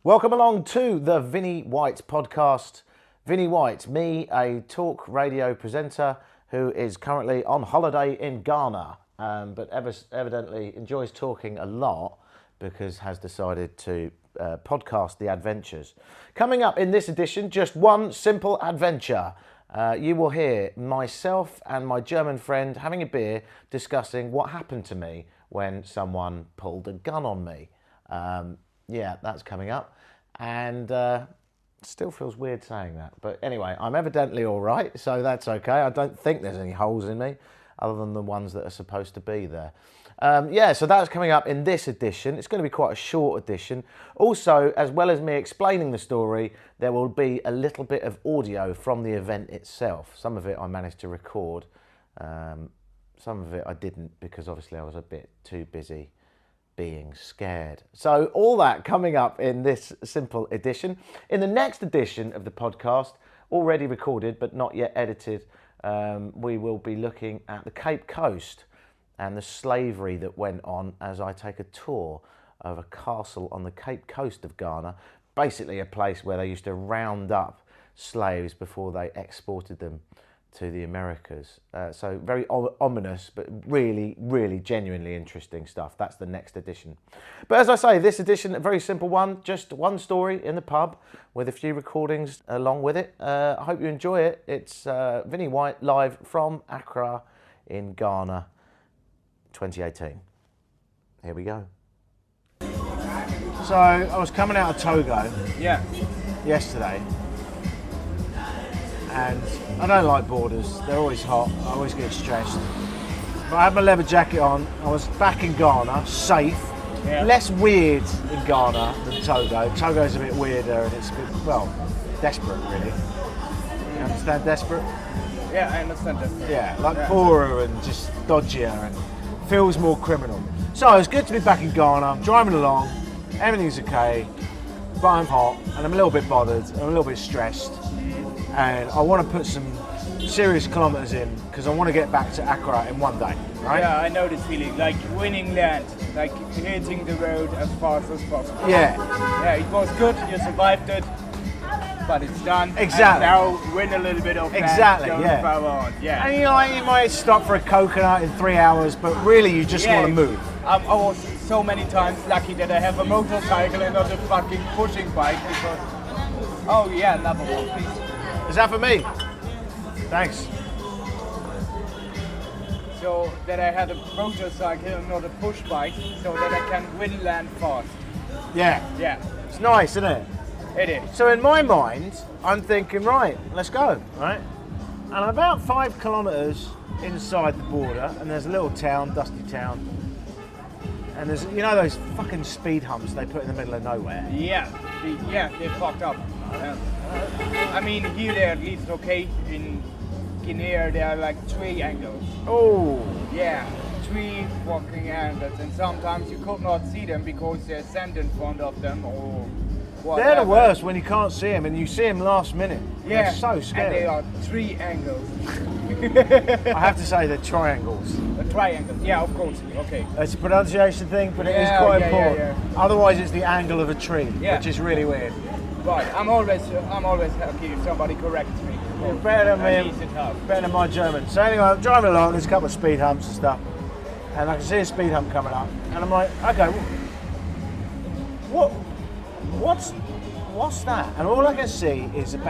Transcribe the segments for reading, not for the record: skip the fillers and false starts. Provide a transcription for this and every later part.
Welcome along to the Vinnie White podcast. Vinnie White, me, a talk radio presenter who is currently on holiday in Ghana, but evidently enjoys talking a lot because has decided to podcast the adventures. Coming up in this edition, just one simple adventure. You will hear myself and my German friend having a beer discussing what happened to me when someone pulled a gun on me. Yeah, that's coming up. And still feels weird saying that. But anyway, I'm evidently all right, so that's okay. I don't think there's any holes in me other than the ones that are supposed to be there. Yeah, so that's coming up in this edition. It's going to be quite a short edition. Also, as well as me explaining the story, there will be a little bit of audio from the event itself. Some of it I managed to record. Some of it I didn't because obviously I was a bit too busy being scared. So all that coming up in this simple edition. In the next edition of the podcast, already recorded but not yet edited, we will be looking at the Cape Coast and the slavery that went on as I take a tour of a castle on the Cape Coast of Ghana, basically a place where they used to round up slaves before they exported them to the Americas. So very ominous, but really, really genuinely interesting stuff. That's the next edition. But as I say, this edition, a very simple one, just one story in the pub with a few recordings along with it. I hope you enjoy it. It's Vinnie White live from Accra in Ghana, 2018. Here we go. So I was coming out of Togo yesterday. And I don't like borders, they're always hot, I always get stressed. But I had my leather jacket on, I was back in Ghana, safe, less weird in Ghana than Togo. Togo's a bit weirder and it's a bit, well, desperate really. You understand desperate? Yeah, I understand desperate. Yeah, like poorer and just dodgier and feels more criminal. So it's good to be back in Ghana, I'm driving along, everything's okay, but I'm hot and I'm a little bit bothered, I'm a little bit stressed. And I want to put some serious kilometres in because I want to get back to Accra in one day, right? Yeah, I know this feeling, like winning land, like hitting the road as fast as possible. Yeah. Yeah, it was good, you survived it, but it's done. Exactly. And now win a little bit of land. Exactly, Going yeah. further on. Yeah. And you might stop for a coconut in 3 hours, but really you just want to move. I was so many times lucky that I have a motorcycle and not a fucking pushing bike because... Oh yeah, another one, please. Is that for me? Thanks. So that I had a motorcycle and not a push bike, so that I can win land fast. Yeah. Yeah. It's nice, isn't it? It is. So in my mind, I'm thinking, right, let's go, right? And I'm about 5 kilometres inside the border, and there's a little town, dusty town, and there's, you know those fucking speed humps they put in the middle of nowhere? Yeah, they fucked up. I mean, here they're at least okay. In Guinea, there are like triangles. Oh. Yeah, 3 fucking angles, and sometimes you could not see them because there's sand in front of them or whatever. They're the worst when you can't see them, and you see them last minute. Yeah, they're so scary. and they are 3 angles. I have to say they're triangles. Triangles, yeah, of course. Okay. It's a pronunciation thing, but it is quite important. Yeah. Otherwise, it's the angle of a tree, which is really weird. Right, I'm always happy if somebody corrects me. Better than my German. So anyway, I'm driving along, there's a couple of speed humps and stuff, and I can see a speed hump coming up, and I'm like, okay, what's that? And all I can see is it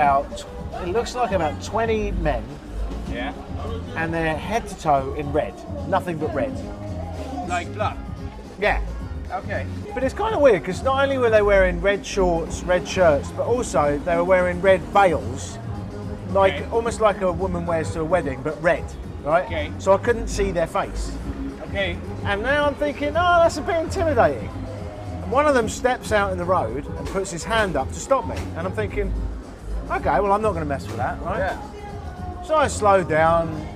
looks like about 20 men, and they're head to toe in red, nothing but red. Like blood? Yeah. Okay. But it's kind of weird because not only were they wearing red shorts, red shirts, but also they were wearing red veils, almost like a woman wears to a wedding, but red, right? Okay. So I couldn't see their face. Okay. And now I'm thinking, oh, that's a bit intimidating. And one of them steps out in the road and puts his hand up to stop me. And I'm thinking, okay, well, I'm not going to mess with that, right? Yeah. So I slowed down,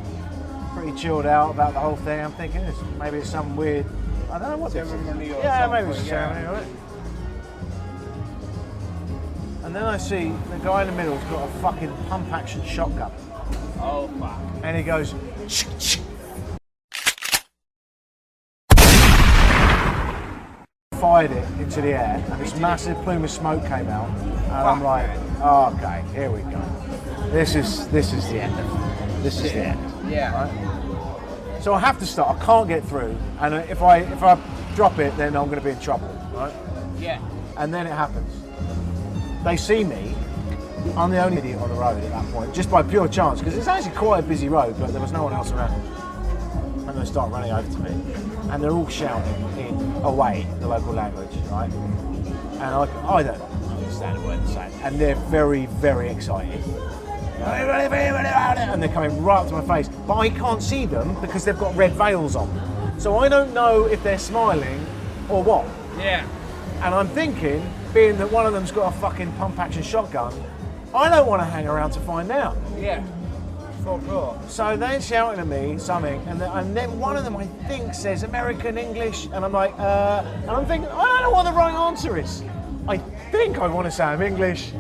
pretty chilled out about the whole thing. I'm thinking, maybe it's some weird, I don't know what this is. Ceremony or Yeah, something, maybe it's a ceremony, right? And then I see the guy in the middle's got a fucking pump action shotgun. Oh fuck. And he goes, fired it into the air, and this massive plume of smoke came out, and I'm like, oh, okay, here we go. This is the end of it. This is the end. Yeah. Right? So I have to start. I can't get through, and if I drop it, then I'm going to be in trouble, right? Yeah. And then it happens. They see me. I'm the only idiot on the road at that point, just by pure chance, because it's actually quite a busy road, but there was no one else around. And they start running over to me, and they're all shouting in away, the local language, right? And I don't understand a word they're saying, and they're very, very excited. And they're coming right up to my face, but I can't see them because they've got red veils on. So I don't know if they're smiling or what. Yeah. And I'm thinking, being that one of them's got a fucking pump-action shotgun, I don't want to hang around to find out. Yeah. For sure. So they're shouting at me something, and then one of them, I think, says American English, and I'm like, and I'm thinking, I don't know what the right answer is. I think I want to say I'm English.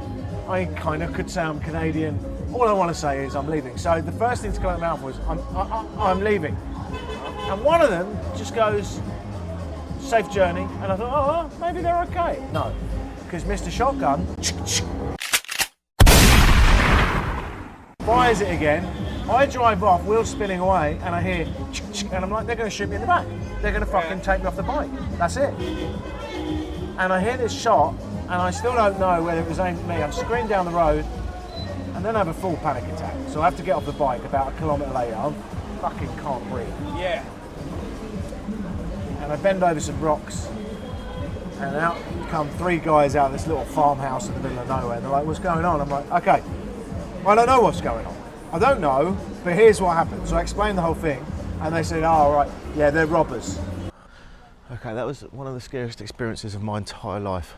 I kind of could say I'm Canadian. All I want to say is I'm leaving. So the first thing to come out of my mouth was, I'm leaving. And one of them just goes, safe journey. And I thought, oh, maybe they're okay. No, because Mr. Shotgun fires it again. I drive off, wheels spinning away, and I hear, and I'm like, they're going to shoot me in the back. They're going to fucking take me off the bike. That's it. And I hear this shot, and I still don't know whether it was aimed at me. I'm screaming down the road, and then I have a full panic attack. So I have to get off the bike about a kilometre later. I fucking can't breathe. Yeah. And I bend over some rocks, and out come three guys out of this little farmhouse in the middle of nowhere. And they're like, what's going on? I'm like, okay, I don't know what's going on. I don't know, but here's what happened. So I explained the whole thing, and they said, oh, right, yeah, they're robbers. Okay, that was one of the scariest experiences of my entire life.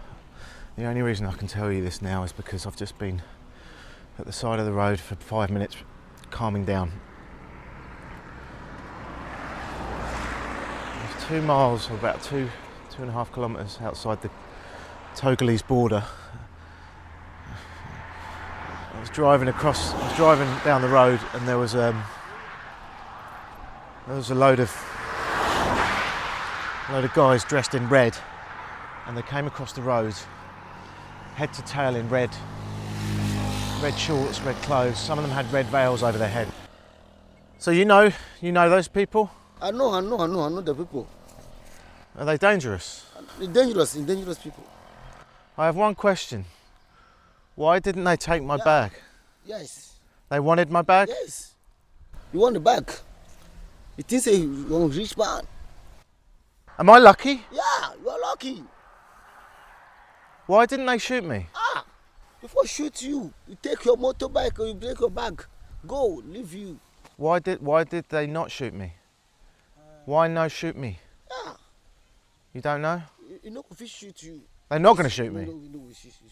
The only reason I can tell you this now is because I've just been at the side of the road for 5 minutes, calming down. It's 2 miles, or about 2.5 kilometres outside the Togolese border. I was driving down the road, and there was a load of guys dressed in red, and they came across the road, head to tail in red shorts, red clothes. Some of them had red veils over their head. So you know those people? I know the people. Are they dangerous? Dangerous people. I have one question. Why didn't they take my bag? Yes. They wanted my bag? Yes. You want the bag? You think you're a rich man? Am I lucky? Yeah, you are lucky. Why didn't they shoot me? Before shoot you, you take your motorbike or you break your bag. Go, leave you. Why did they not shoot me? Why no shoot me? Yeah. You don't know? You know if we shoot you. They're not going to shoot me. You know we shoot you.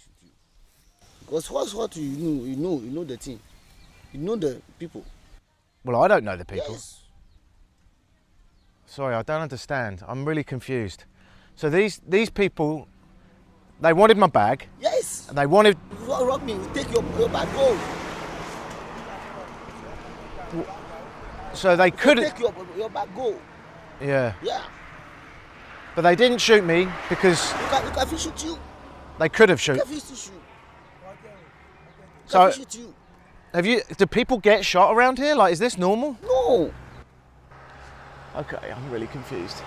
Because what you know the thing. You know the people. Well, I don't know the people. Yes. Sorry, I don't understand. I'm really confused. So these people, they wanted my bag. Yes. And they wanted... You rob me, you take your bag, go. So they could take your bag, go. Yeah. Yeah. But they didn't shoot me because... You can shoot you. They could have shot. You can shoot you. So, shoot you. Do people get shot around here? Like, is this normal? No. Okay, I'm really confused.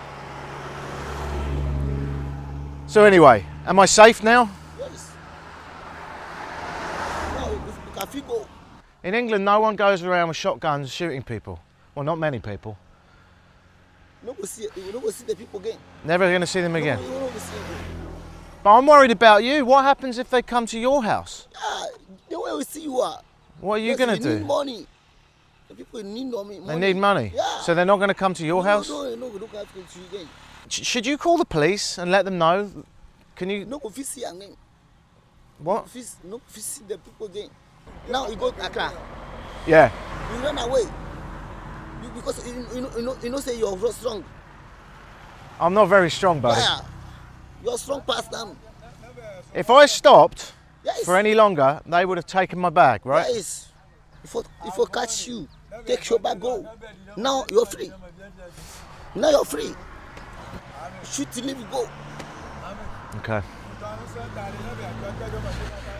So anyway, am I safe now? Yes. No, you can go. In England, no one goes around with shotguns shooting people. Well, not many people. You will see the people again. Never going to see them again. No, you will see them. But I'm worried about you. What happens if they come to your house? Yeah, the way we see you are. What are you going to do? They need money. The people need money. They need money? Yeah. So they're not going to come to your house? No, we don't have to come to you again. Should you call the police and let them know? Can you... No, we see again. What? No, we see the people again. Now you go to Accra. Yeah. You run away. Because you know say you're strong. I'm not very strong, buddy. Yeah. You're strong past them. If I stopped Yes. for any longer, they would have taken my bag, right? Yes. If I catch you, take your bag, go. Now you're free. Now you're free. Shoot till you go. Okay.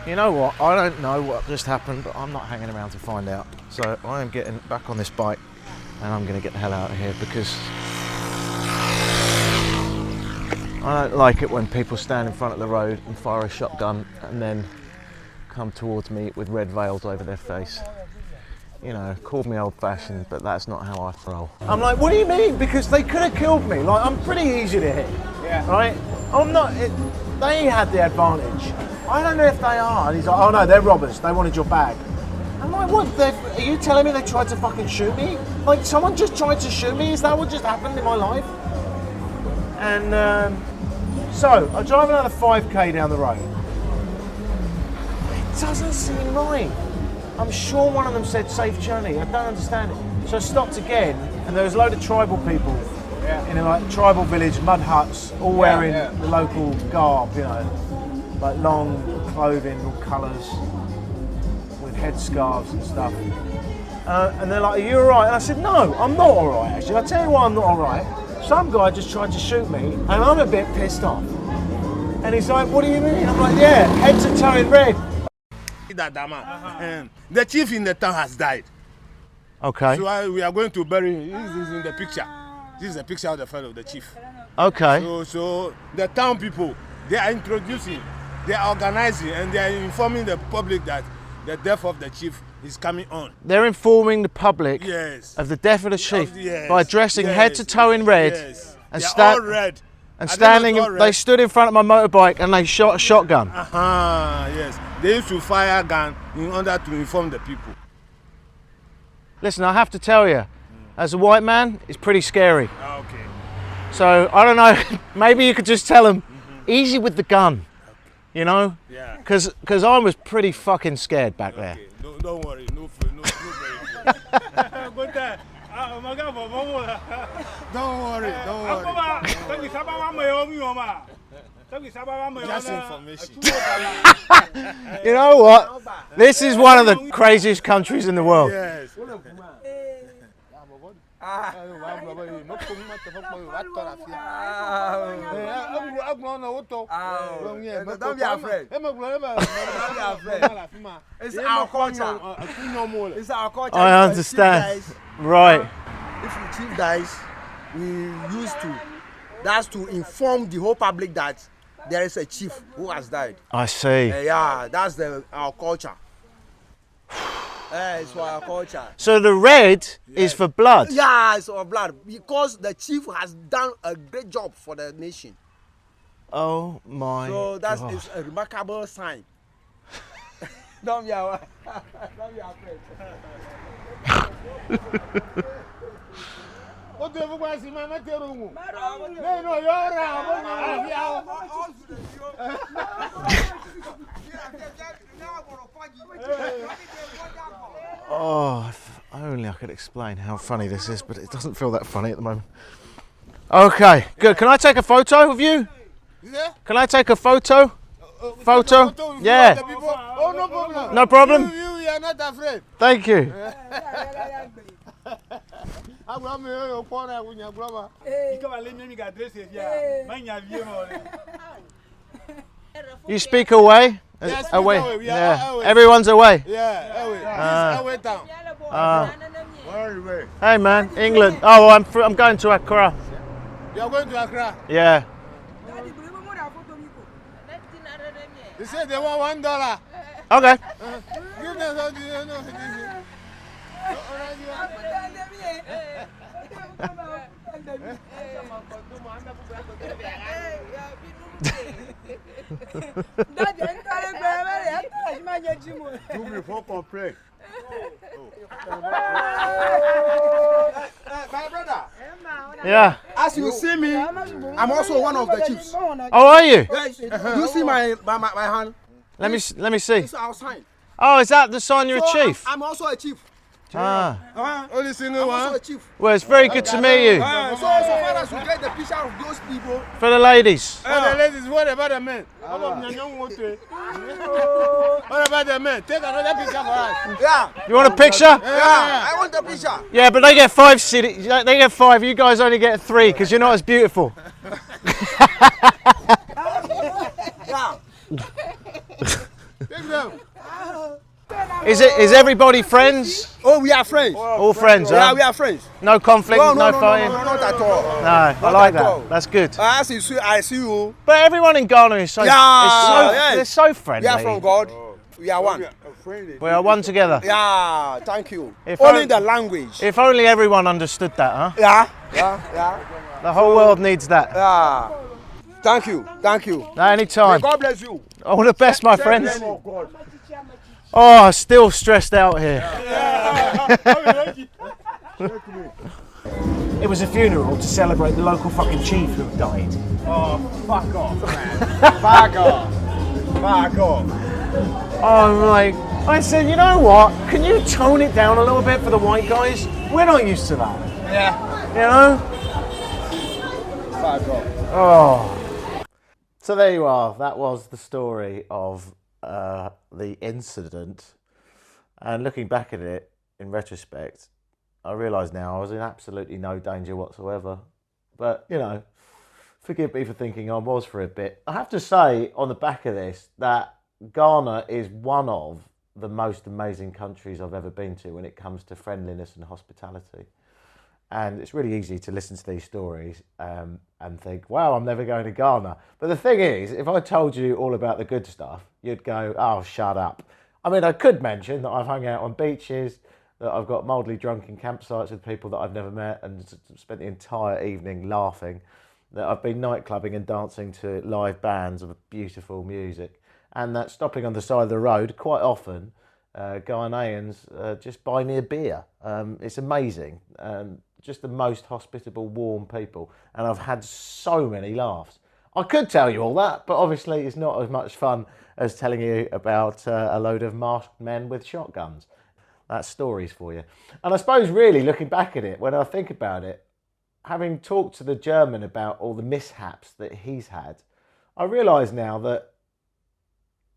You know what? I don't know what just happened, but I'm not hanging around to find out. So I am getting back on this bike and I'm going to get the hell out of here because I don't like it when people stand in front of the road and fire a shotgun and then come towards me with red veils over their face. You know, call me old-fashioned, but that's not how I roll. I'm like, what do you mean? Because they could have killed me. Like, I'm pretty easy to hit. Yeah. Right? I'm not. They had the advantage. I don't know if they are. And he's like, oh no, they're robbers. They wanted your bag. I'm like, what? Are you telling me they tried to fucking shoot me? Like, someone just tried to shoot me? Is that what just happened in my life? And so I drive another 5k down the road. It doesn't seem right. I'm sure one of them said safe journey. I don't understand it. So I stopped again, and there was a load of tribal people in a like tribal village, mud huts, all wearing the local garb, you know, like long clothing, all colours, with headscarves and stuff. And they're like, "Are you all right?" And I said, "No, I'm not all right. Actually, I'll tell you why I'm not all right. Some guy just tried to shoot me, and I'm a bit pissed off." And he's like, "What do you mean?" I'm like, "Yeah, head to toe in red." The chief in the town has died. Okay. So we are going to bury him. This is in the picture. This is the picture of the fellow, the chief. Okay. So the town people, they are introducing, they are organizing, and they are informing the public that the death of the chief is coming on. They're informing the public Yes. of the death of the chief Yes. by dressing Yes. head to toe in red Yes. and They are all red. and Are they not standing. all red? They stood in front of my motorbike and they shot a shotgun. Yes. They used to fire a gun in order to inform the people. Listen, I have to tell you, as a white man, it's pretty scary. Okay. So I don't know. Maybe you could just tell them, easy with the gun. You know? Yeah. Because I was pretty fucking scared back there. Okay. Don't worry. No. Don't worry. Just information. You know what? This is one of the craziest countries in the world. Yes. Don't be afraid. It's our culture. It's our culture. I understand. Right. If the chief dies, we used to. That's to inform the whole public that there is a chief who has died. I see. Yeah, that's our culture. It's for our culture. So the red is for blood. Yeah, it's for blood because the chief has done a great job for the nation. Oh my So that's God. it's a remarkable sign. Don't be afraid. Don't be afraid. Oh, if only I could explain how funny this is, but it doesn't feel that funny at the moment. Okay, good. Can I take a photo of you? Yeah? Can I take a photo? Photo? Yeah. Oh, no problem. No problem? You are not afraid. Thank you. You speak away? Yes, Away. away. We are Yeah. away. Everyone's away. Yeah, away. This away town. Hey man, England. Oh, I'm going to Accra. You are going to Accra. Yeah. They say they want $1. Okay. Give them something. My brother, Yeah. As you see me, I'm also one of the chiefs. Oh, are you? Yes, you see my hand? Let me see. It's our sign. Oh, is that the sign you're a So chief? I'm also a chief. Ah. only single I'm also one. a chief. Well, it's very good to meet you. So far as we get the picture of those people, For the ladies. For the ladies, what about the men? What about the men? Take another picture for us. yeah, You want a picture? I want the picture. Yeah, but they get 5 cities. They get 5. You guys only get 3 because you're not as beautiful. Yeah. Is everybody friends? Oh, we are friends. All friends, huh? Yeah, we are friends. No conflict, no fighting? No, not at all. No, I like that. That's good. I see you. But everyone in Ghana is so, yes. they're so friendly. We are from God. We are one. We are one together. Yeah, thank you. If only the language. If only everyone understood that, huh? Yeah. The whole world needs that. Yeah. Thank you. No, anytime. May God bless you. All the best, my friends. Oh, still stressed out here. It was a funeral to celebrate the local fucking chief who died. Oh, fuck off, man. Fuck off. Oh, like, I said, you know what? Can you tone it down a little bit for the white guys? We're not used to that. Yeah. You know? Fuck off. Oh. So there you are. That was the story of the incident. And looking back at it in retrospect, I realise now I was in absolutely no danger whatsoever. But, you know, forgive me for thinking I was for a bit. I have to say, on the back of this, that Ghana is one of the most amazing countries I've ever been to when it comes to friendliness and hospitality. And it's really easy to listen to these stories and think, wow, I'm never going to Ghana. But the thing is, if I told you all about the good stuff, you'd go, oh, shut up. I mean, I could mention that I've hung out on beaches, that I've got mildly drunk in campsites with people that I've never met and spent the entire evening laughing, that I've been nightclubbing and dancing to live bands of beautiful music, and that stopping on the side of the road, quite often, Ghanaians just buy me a beer. It's amazing. Just the most hospitable, warm people. And I've had so many laughs. I could tell you all that, but obviously it's not as much fun as telling you about a load of masked men with shotguns. That's stories for you. And I suppose really looking back at it, when I think about it, having talked to the German about all the mishaps that he's had, I realise now that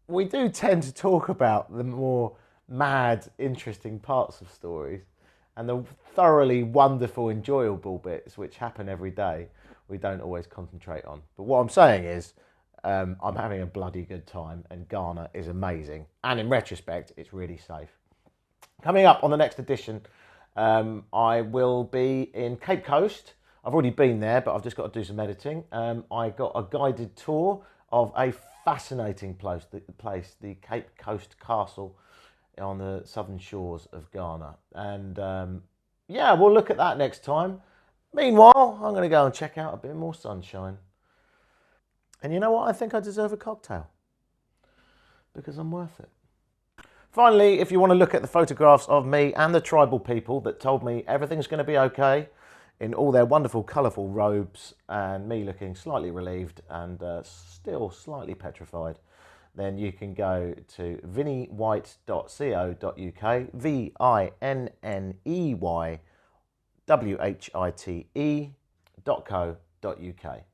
we do tend to talk about the more mad, interesting parts of stories, and the thoroughly wonderful, enjoyable bits which happen every day, we don't always concentrate on. But what I'm saying is, I'm having a bloody good time, and Ghana is amazing. And in retrospect, it's really safe. Coming up on the next edition, I will be in Cape Coast. I've already been there, but I've just got to do some editing. I got a guided tour of a fascinating place, the Cape Coast Castle on the southern shores of Ghana. And yeah, we'll look at that next time. Meanwhile, I'm going to go and check out a bit more sunshine. And you know what? I think I deserve a cocktail. Because I'm worth it. Finally, if you want to look at the photographs of me and the tribal people that told me everything's going to be okay, in all their wonderful, colourful robes, and me looking slightly relieved and still slightly petrified, then you can go to vinnywhite.co.uk, VINNEYWHITE.co.uk.